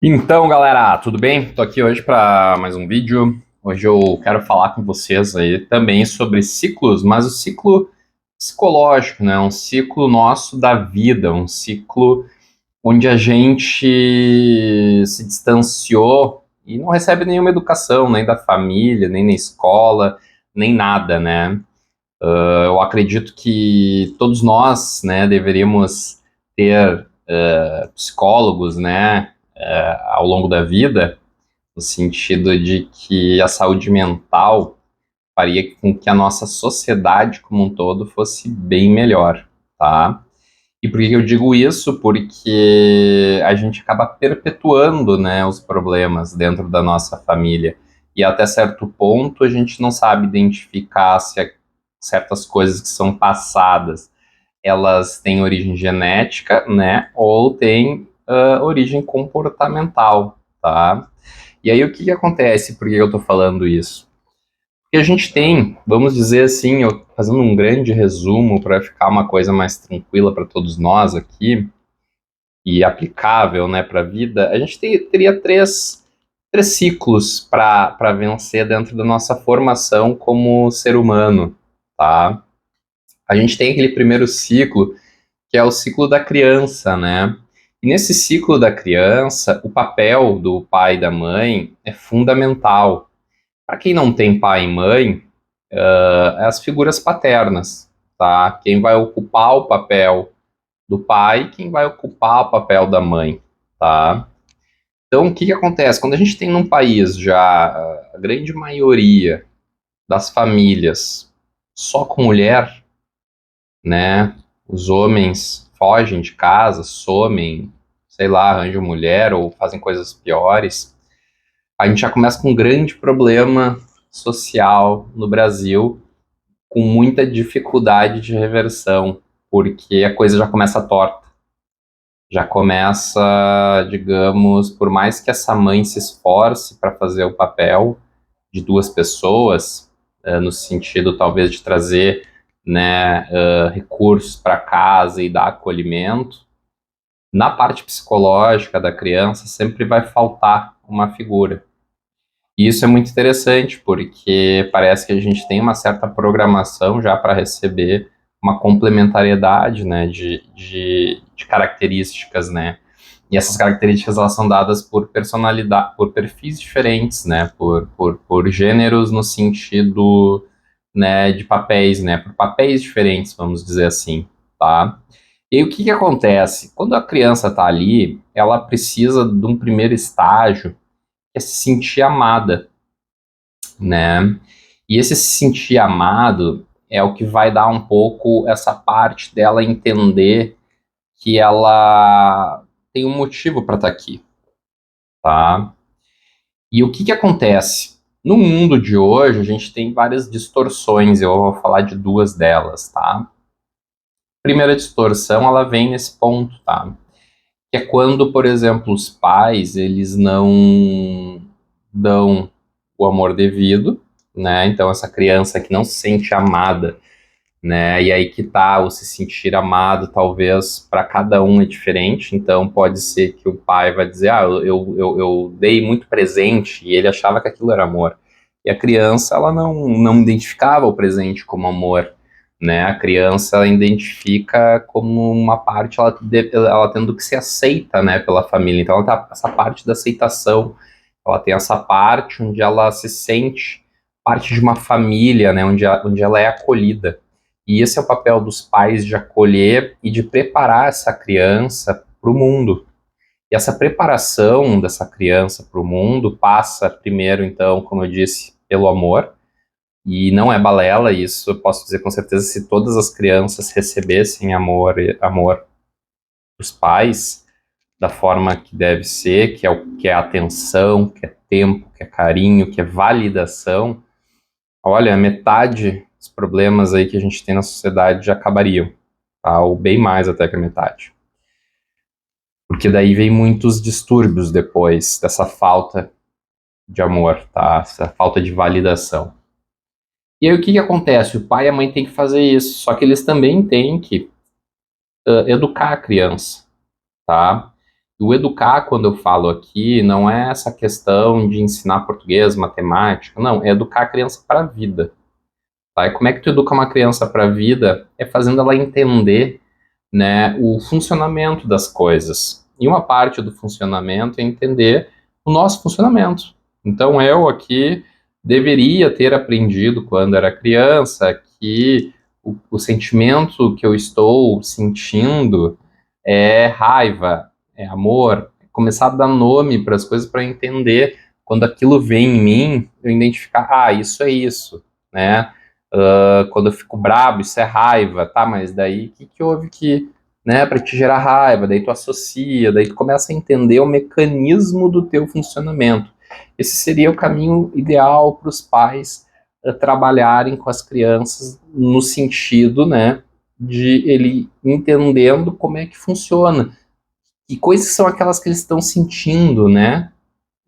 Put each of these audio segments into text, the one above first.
Então, galera, tudo bem? Tô aqui hoje para mais um vídeo. Hoje eu quero falar com vocês aí também sobre ciclos, mas o ciclo psicológico, né? Um ciclo nosso da vida, um ciclo onde a gente se distanciou e não recebe nenhuma educação, nem da família, nem na escola, nem nada, né? Eu acredito que todos nós, né, deveríamos ter psicólogos, né, ao longo da vida, no sentido de que a saúde mental faria com que a nossa sociedade como um todo fosse bem melhor, tá? E por que eu digo isso? Porque a gente acaba perpetuando, né, os problemas dentro da nossa família. E até certo ponto a gente não sabe identificar se certas coisas que são passadas, elas têm origem genética, né, ou têm origem comportamental, tá? E aí o que que acontece? Por que eu estou falando isso? Porque a gente tem, vamos dizer assim, eu fazendo um grande resumo para ficar uma coisa mais tranquila para todos nós aqui e aplicável, né, para a vida, a gente teria três ciclos para vencer dentro da nossa formação como ser humano, tá? A gente tem aquele primeiro ciclo, que é o ciclo da criança, né? E nesse ciclo da criança, o papel do pai e da mãe é fundamental. Para quem não tem pai e mãe, é as figuras paternas, tá? Quem vai ocupar o papel do pai, quem vai ocupar o papel da mãe, tá? Então, o que que acontece? Quando a gente tem num país já a grande maioria das famílias só com mulher, né? Os homens fogem de casa, somem, sei lá, arranjam mulher ou fazem coisas piores. A gente já começa com um grande problema social no Brasil, com muita dificuldade de reversão, porque a coisa já começa torta. Já começa, digamos, por mais que essa mãe se esforce para fazer o papel de duas pessoas, no sentido talvez de trazer, né, recursos para casa e dar acolhimento, na parte psicológica da criança sempre vai faltar uma figura. E isso é muito interessante, porque parece que a gente tem uma certa programação já para receber uma complementariedade, né, de características, né? E essas características elas são dadas por personalidade, por perfis diferentes, né? Por gêneros no sentido, né, de papéis, né? Por papéis diferentes, vamos dizer assim, tá? E aí, o que que acontece? Quando a criança está ali, ela precisa de um primeiro estágio, que é se sentir amada, né? E esse se sentir amado é o que vai dar um pouco essa parte dela entender que ela tem um motivo para estar aqui, tá? E o que que acontece? No mundo de hoje, a gente tem várias distorções, eu vou falar de duas delas, tá? A primeira distorção, ela vem nesse ponto, tá? Que é quando, por exemplo, os pais, eles não dão o amor devido, né? Então, essa criança que não se sente amada, né? E aí que tá, o se sentir amado, talvez para cada um é diferente. Então, pode ser que o pai vai dizer, eu dei muito presente e ele achava que aquilo era amor. E a criança, ela não identificava o presente como amor, né? A criança ela identifica como uma parte, ela tendo que ser aceita, né, pela família. Então, ela tá essa parte da aceitação, ela tem essa parte onde ela se sente parte de uma família, né, onde ela é acolhida. E esse é o papel dos pais de acolher e de preparar essa criança para o mundo. E essa preparação dessa criança para o mundo passa primeiro, então, como eu disse, pelo amor. E não é balela, isso eu posso dizer com certeza, se todas as crianças recebessem amor dos pais da forma que deve ser, que é atenção, que é tempo, que é carinho, que é validação, olha, metade dos problemas aí que a gente tem na sociedade já acabariam, tá? Ou bem mais até que a metade. Porque daí vem muitos distúrbios depois dessa falta de amor, tá? Essa falta de validação. E aí o que que acontece? O pai e a mãe têm que fazer isso, só que eles também têm que educar a criança, tá? O educar, quando eu falo aqui, não é essa questão de ensinar português, matemática, não, é educar a criança para a vida. Tá? E como é que tu educa uma criança para a vida? É fazendo ela entender, né, o funcionamento das coisas. E uma parte do funcionamento é entender o nosso funcionamento. Então eu aqui deveria ter aprendido quando era criança que o sentimento que eu estou sentindo é raiva, é amor, é começar a dar nome para as coisas para entender quando aquilo vem em mim, eu identificar, isso é isso, né? Quando eu fico brabo, isso é raiva, tá? Mas daí o que houve que, né, para te gerar raiva? Daí tu associa, daí tu começa a entender o mecanismo do teu funcionamento. Esse seria o caminho ideal para os pais trabalharem com as crianças no sentido, né, de ele entendendo como é que funciona. E coisas são aquelas que eles estão sentindo, né?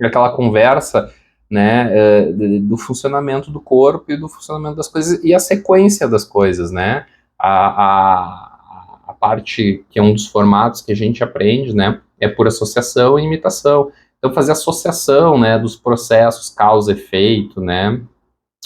Aquela conversa, né, do funcionamento do corpo e do funcionamento das coisas e a sequência das coisas, né? A parte que é um dos formatos que a gente aprende, né, é por associação e imitação. Então, fazer associação, né, dos processos, causa, efeito, né?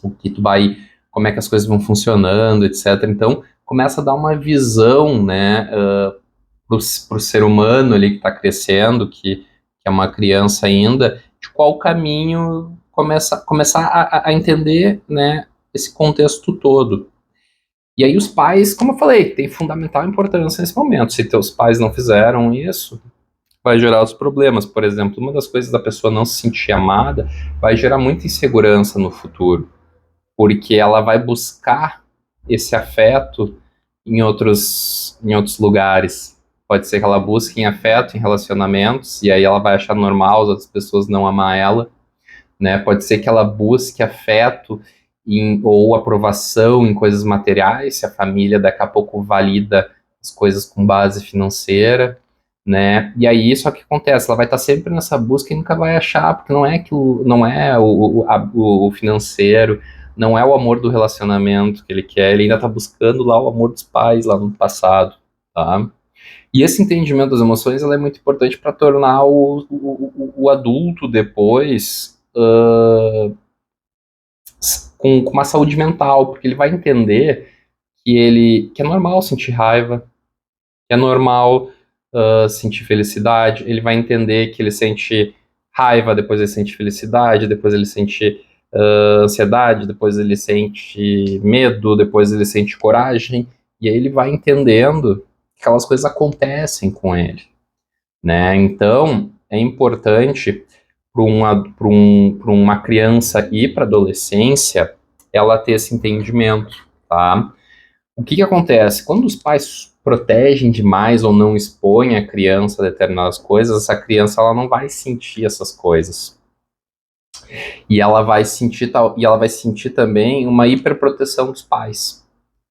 O que tu vai, como é que as coisas vão funcionando, etc. Então, começa a dar uma visão, né, para o ser humano ali que está crescendo, que é uma criança ainda, de qual caminho começar a entender, né, esse contexto todo. E aí os pais, como eu falei, tem fundamental importância nesse momento. Se teus pais não fizeram isso, vai gerar os problemas. Por exemplo, uma das coisas da pessoa não se sentir amada vai gerar muita insegurança no futuro, porque ela vai buscar esse afeto em outros lugares. Pode ser que ela busque em afeto, em relacionamentos, e aí ela vai achar normal as outras pessoas não amar ela, né? Pode ser que ela busque afeto ou aprovação em coisas materiais, se a família daqui a pouco valida as coisas com base financeira, né? E aí isso é o que acontece, ela vai estar sempre nessa busca e nunca vai achar, porque não é que não é o financeiro, não é o amor do relacionamento que ele quer, ele ainda está buscando lá o amor dos pais lá no passado, tá? E esse entendimento das emoções ela é muito importante para tornar o adulto depois com uma saúde mental, porque ele vai entender que é normal sentir raiva, que é normal sentir felicidade, ele vai entender que ele sente raiva, depois ele sente felicidade, depois ele sente ansiedade, depois ele sente medo, depois ele sente coragem, e aí ele vai entendendo que aquelas coisas acontecem com ele, né? Então, é importante para uma criança ir para a adolescência ela ter esse entendimento, tá? O que acontece? Quando os pais protegem demais ou não expõem a criança a determinadas coisas, essa criança ela não vai sentir essas coisas. E ela vai sentir também uma hiperproteção dos pais.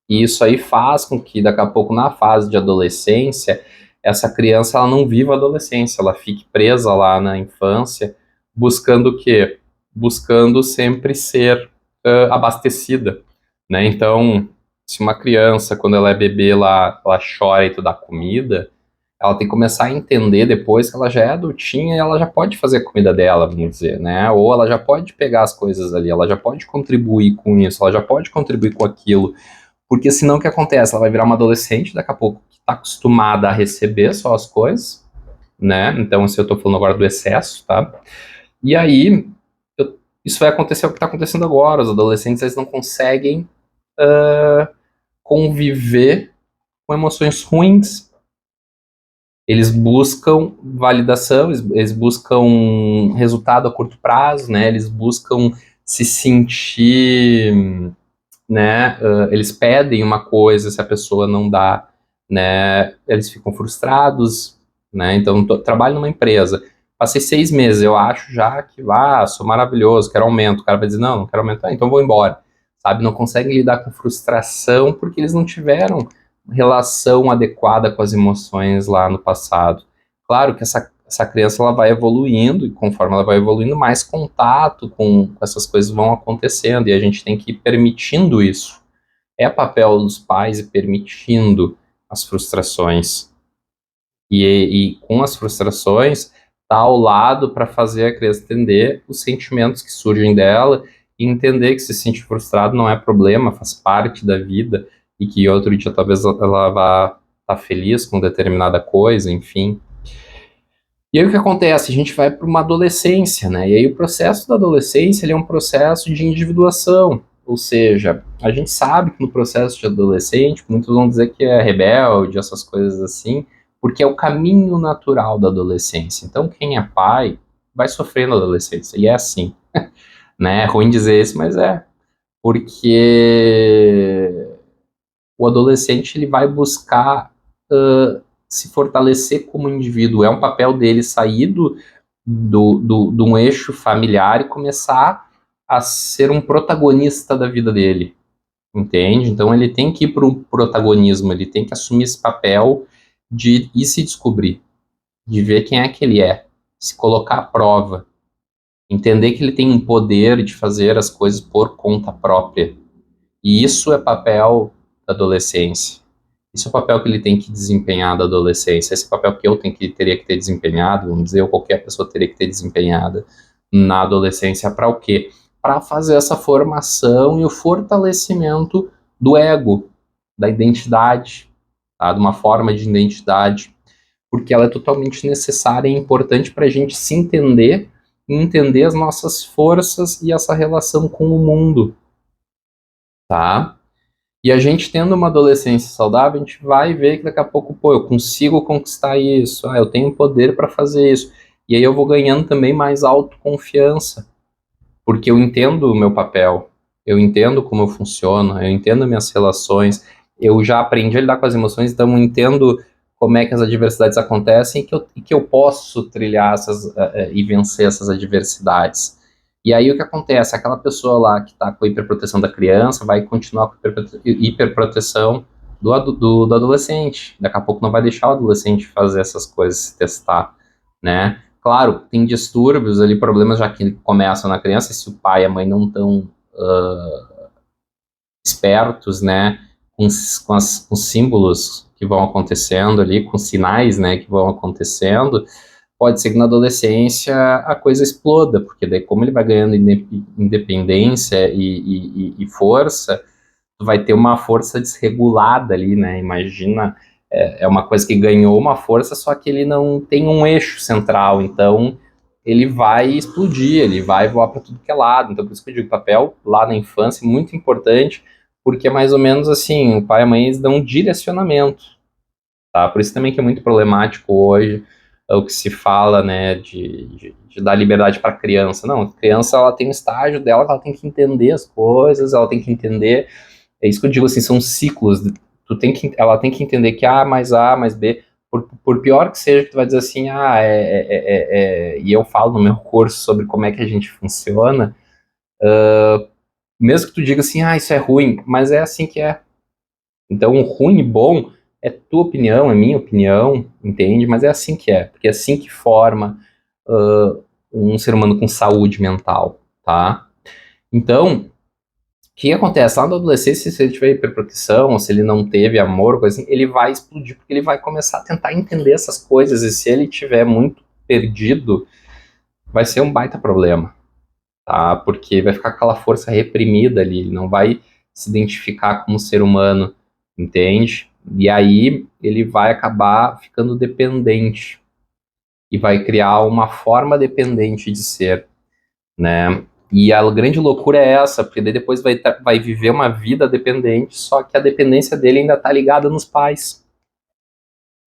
E isso aí faz com que daqui a pouco na fase de adolescência, essa criança ela não viva a adolescência, ela fique presa lá na infância, buscando o quê? Buscando sempre ser abastecida, né? Então, se uma criança, quando ela é bebê, ela chora e tu dá comida, ela tem que começar a entender depois que ela já é adultinha e ela já pode fazer a comida dela, vamos dizer, né? Ou ela já pode pegar as coisas ali, ela já pode contribuir com isso, ela já pode contribuir com aquilo. Porque senão o que acontece? Ela vai virar uma adolescente daqui a pouco que está acostumada a receber só as coisas, né? Então, se eu estou falando agora do excesso, tá? E aí, isso vai acontecer o que está acontecendo agora. Os adolescentes eles não conseguem conviver com emoções ruins. Eles buscam validação, eles buscam resultado a curto prazo, né? Eles buscam se sentir, né? Eles pedem uma coisa, se a pessoa não dá, né? Eles ficam frustrados, né? Então, trabalho numa empresa, passei 6 meses, eu acho já que, sou maravilhoso, quero aumento. O cara vai dizer, não quero aumentar, então vou embora, sabe? Não conseguem lidar com frustração porque eles não tiveram relação adequada com as emoções lá no passado. Claro que essa criança ela vai evoluindo e conforme ela vai evoluindo, mais contato com essas coisas vão acontecendo e a gente tem que ir permitindo isso. É papel dos pais ir permitindo as frustrações. E com as frustrações, tá ao lado para fazer a criança entender os sentimentos que surgem dela e entender que se sentir frustrado não é problema, faz parte da vida e que outro dia talvez ela vá estar feliz com determinada coisa, enfim. E aí o que acontece? A gente vai para uma adolescência, né? E aí o processo da adolescência ele é um processo de individuação, ou seja, a gente sabe que no processo de adolescente, muitos vão dizer que é rebelde, essas coisas assim, porque é o caminho natural da adolescência. Então, quem é pai vai sofrer na adolescência, e é assim, né? É ruim dizer isso, mas é. Porque o adolescente ele vai buscar se fortalecer como indivíduo. É um papel dele sair de um eixo familiar e começar a ser um protagonista da vida dele, entende? Então ele tem que ir para o protagonismo, ele tem que assumir esse papel de ir se descobrir, de ver quem é que ele é, se colocar à prova, entender que ele tem um poder de fazer as coisas por conta própria. E isso é papel da adolescência. Isso é o papel que ele tem que desempenhar da adolescência. Esse é o papel que teria que ter desempenhado, vamos dizer, ou qualquer pessoa teria que ter desempenhado na adolescência. Para o quê? Para fazer essa formação e o fortalecimento do ego, da identidade, tá? De uma forma de identidade, porque ela é totalmente necessária e importante para a gente se entender e entender as nossas forças e essa relação com o mundo, tá? E a gente tendo uma adolescência saudável, a gente vai ver que daqui a pouco, pô, eu consigo conquistar isso, eu tenho poder para fazer isso. E aí eu vou ganhando também mais autoconfiança, porque eu entendo o meu papel, eu entendo como eu funciono, eu entendo minhas relações, eu já aprendi a lidar com as emoções, então eu entendo como é que as adversidades acontecem e que eu posso trilhar e vencer essas adversidades. E aí o que acontece? Aquela pessoa lá que está com a hiperproteção da criança vai continuar com a hiperproteção do adolescente. Daqui a pouco não vai deixar o adolescente fazer essas coisas, se testar, né? Claro, tem distúrbios ali, problemas já que começam na criança, e se o pai e a mãe não estão espertos, né, com símbolos que vão acontecendo ali, com sinais, né, que vão acontecendo, pode ser que na adolescência a coisa exploda, porque daí como ele vai ganhando independência e força, vai ter uma força desregulada ali, né, imagina, é uma coisa que ganhou uma força, só que ele não tem um eixo central, então ele vai explodir, ele vai voar para tudo que é lado, então por isso que eu digo, papel lá na infância é muito importante, porque é mais ou menos assim, o pai e a mãe eles dão um direcionamento, tá? Por isso também que é muito problemático hoje o que se fala, né, de dar liberdade para a criança. Não, a criança ela tem um estágio dela que ela tem que entender as coisas, ela tem que entender. É isso que eu digo assim, são ciclos. Ela tem que entender que A mais B, por pior que seja, que tu vai dizer assim, e eu falo no meu curso sobre como é que a gente funciona, mesmo que tu diga assim, isso é ruim, mas é assim que é. Então, o ruim e bom é tua opinião, é minha opinião, entende? Mas é assim que é, porque é assim que forma um ser humano com saúde mental, tá? Então, o que acontece? Lá na adolescência, se ele tiver hiperproteção, ou se ele não teve amor, coisa assim, ele vai explodir, porque ele vai começar a tentar entender essas coisas, e se ele tiver muito perdido, vai ser um baita problema, tá? Porque vai ficar aquela força reprimida ali, ele não vai se identificar como ser humano, entende? E aí ele vai acabar ficando dependente e vai criar uma forma dependente de ser, né? E a grande loucura é essa, porque daí depois vai viver uma vida dependente, só que a dependência dele ainda está ligada nos pais.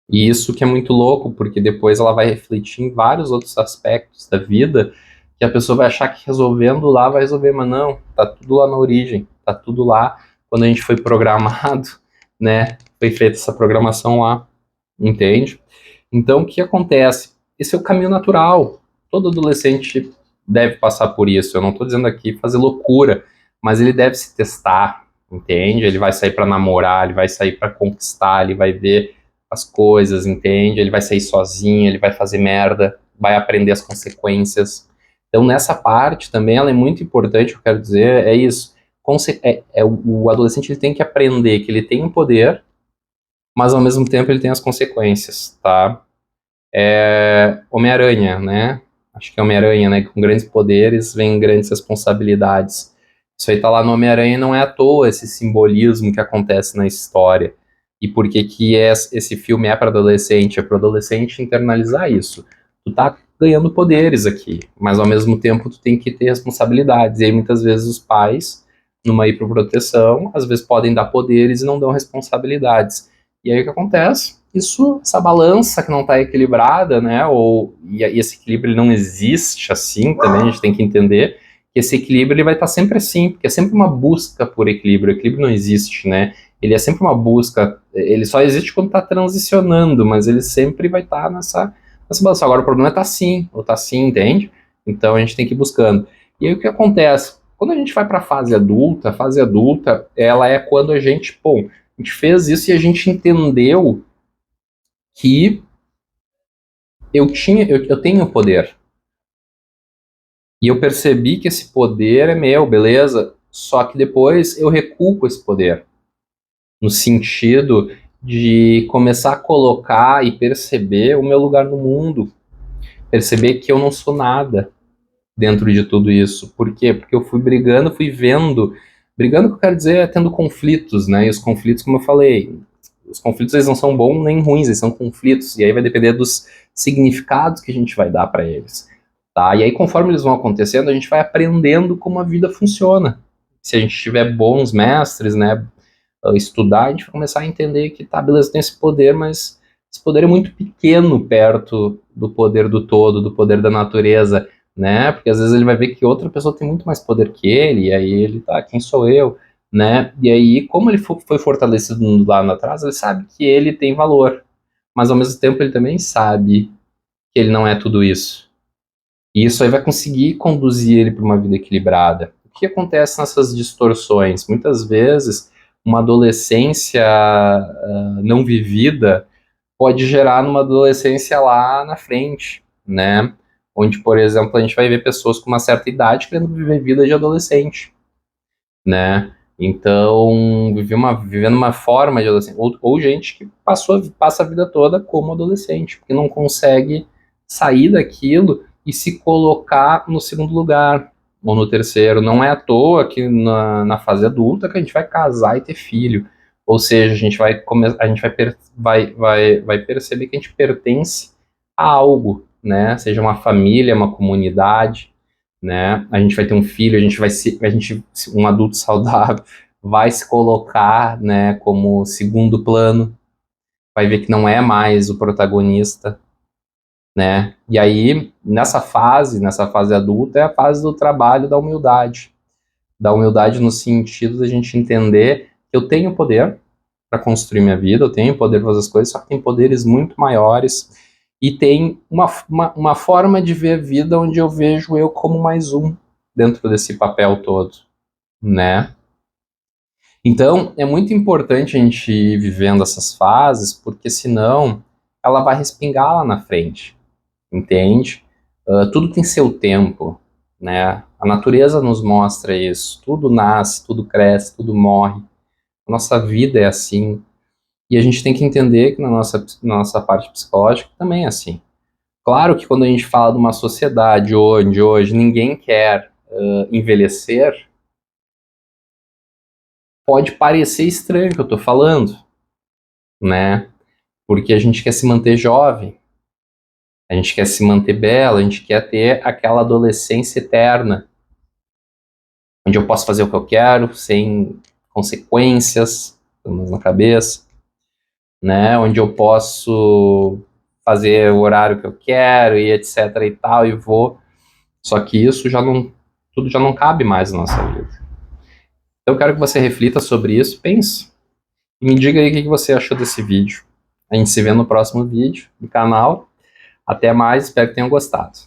E isso que é muito louco, porque depois ela vai refletir em vários outros aspectos da vida, que a pessoa vai achar que resolvendo lá vai resolver, mas não, tá tudo lá na origem, tá tudo lá quando a gente foi programado, né? Foi feita essa programação lá, entende? Então o que acontece? Esse é o caminho natural. Todo adolescente deve passar por isso. Eu não estou dizendo aqui fazer loucura, mas ele deve se testar, entende? Ele vai sair para namorar, ele vai sair para conquistar, ele vai ver as coisas, entende? Ele vai sair sozinho, ele vai fazer merda, vai aprender as consequências. Então, nessa parte também, ela é muito importante, eu quero dizer, é isso. O adolescente ele tem que aprender que ele tem um poder, mas ao mesmo tempo ele tem as consequências, tá? Homem-Aranha, né? Acho que é Homem-Aranha, né? Com grandes poderes vem grandes responsabilidades. Isso aí tá lá no Homem-Aranha e não é à toa esse simbolismo que acontece na história. E por que que esse filme é para adolescente? É para adolescente internalizar isso. Tu tá ganhando poderes aqui, mas ao mesmo tempo tu tem que ter responsabilidades. E aí muitas vezes os pais, numa hiperproteção, às vezes podem dar poderes e não dão responsabilidades. E aí o que acontece? Essa balança que não está equilibrada, né? E esse equilíbrio ele não existe assim também, a gente tem que entender que esse equilíbrio ele vai estar sempre assim, porque é sempre uma busca por equilíbrio. O equilíbrio não existe, né? Ele é sempre uma busca, ele só existe quando está transicionando, mas ele sempre vai estar nessa balança. Agora o problema é estar assim, ou estar assim, entende? Então a gente tem que ir buscando. E aí o que acontece? Quando a gente vai para a fase adulta, ela é quando a gente, pô, a gente fez isso e a gente entendeu que eu tenho poder. E eu percebi que esse poder é meu, beleza? Só que depois eu recuo com esse poder. No sentido de começar a colocar e perceber o meu lugar no mundo. Perceber que eu não sou nada dentro de tudo isso. Por quê? Porque eu fui brigando, fui vendo. Brigando, o que eu quero dizer é tendo conflitos, né? E os conflitos, como eu falei, os conflitos eles não são bons nem ruins, eles são conflitos. E aí vai depender dos significados que a gente vai dar para eles. Tá? E aí, conforme eles vão acontecendo, a gente vai aprendendo como a vida funciona. Se a gente tiver bons mestres, né, estudar, a gente vai começar a entender que, tá, beleza, tem esse poder, mas esse poder é muito pequeno perto do poder do todo, do poder da natureza, né? Porque às vezes ele vai ver que outra pessoa tem muito mais poder que ele, e aí ele tá, quem sou eu, né? E aí, como ele foi fortalecido lá atrás, ele sabe que ele tem valor, mas ao mesmo tempo ele também sabe que ele não é tudo isso. E isso aí vai conseguir conduzir ele para uma vida equilibrada. O que acontece nessas distorções? Muitas vezes, uma adolescência não vivida pode gerar numa adolescência lá na frente, né? Onde, por exemplo, a gente vai ver pessoas com uma certa idade querendo viver vida de adolescente, né? Então, vivendo uma forma de adolescente. Ou gente que passa a vida toda como adolescente, porque não consegue sair daquilo e se colocar no segundo lugar, ou no terceiro. Não é à toa que na fase adulta que a gente vai casar e ter filho. Ou seja, a gente vai perceber que a gente pertence a algo, né? Seja uma família, uma comunidade, né? A gente vai ter um filho, um adulto saudável vai se colocar, né, como segundo plano, vai ver que não é mais o protagonista, né? E aí, nessa fase adulta, é a fase do trabalho da humildade no sentido da gente entender que eu tenho poder para construir minha vida, eu tenho poder para fazer as coisas, só que tem poderes muito maiores e tem uma forma de ver a vida onde eu vejo eu como mais um dentro desse papel todo, né? Então, é muito importante a gente ir vivendo essas fases, porque senão ela vai respingar lá na frente, entende? Tudo tem seu tempo, né? A natureza nos mostra isso. Tudo nasce, tudo cresce, tudo morre. A nossa vida é assim. E a gente tem que entender que na nossa parte psicológica também é assim. Claro que quando a gente fala de uma sociedade onde hoje ninguém quer envelhecer, pode parecer estranho o que eu estou falando, né? Porque a gente quer se manter jovem, a gente quer se manter bela, a gente quer ter aquela adolescência eterna, onde eu posso fazer o que eu quero, sem consequências, pelo menos na cabeça, né? Onde eu posso fazer o horário que eu quero e etc e tal, e vou. Só que tudo já não cabe mais na nossa vida. Então eu quero que você reflita sobre isso, pense, e me diga aí o que você achou desse vídeo. A gente se vê no próximo vídeo do canal. Até mais, espero que tenham gostado.